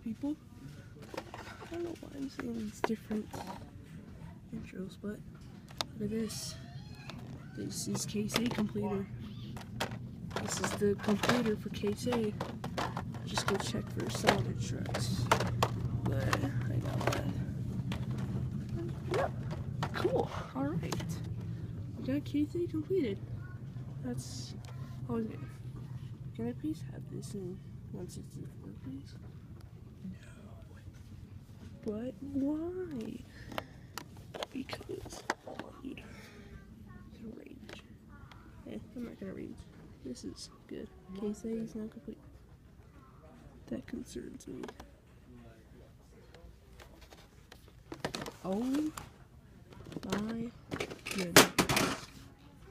people. I don't know why I'm saying these different intros, but look at this. This is Case A completer. This is the completer for Case A. Just go check for solid trucks. But I got that. Yep. Cool. Alright. We got Case A completed. That's always good. Can I please have this in 164, please? No. But why? Because, hold on, dude. Rage. I'm not gonna rage. This is good. Case A is not complete. That concerns me. Oh my goodness.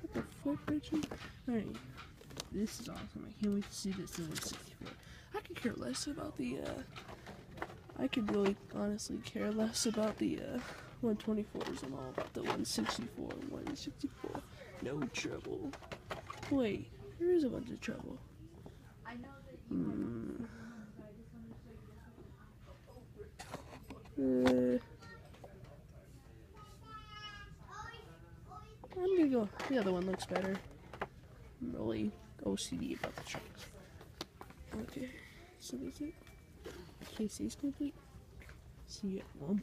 What the fuck, Richie? Alright. This is awesome. I can't wait to see this in 164. I could care less about the, I could really honestly care less about the, 124s and all about the 164. 164. No trouble. Wait, there is a bunch of trouble. I'm gonna go. The other one looks better. I'm really OCD about the trucks. Okay, so that's it. Case A's complete. See you at Walmart.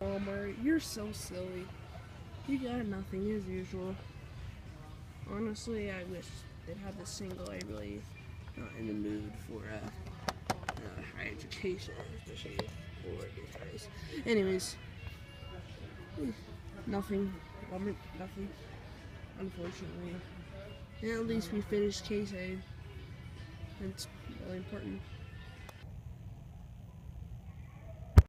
Walmart, you're so silly. You got nothing as usual. Honestly, I wish they'd have the single. I really not in the mood for higher education, especially for you guys. Anyways, nothing. Walmart, nothing. Unfortunately. And at least we finished Case A. It's really important.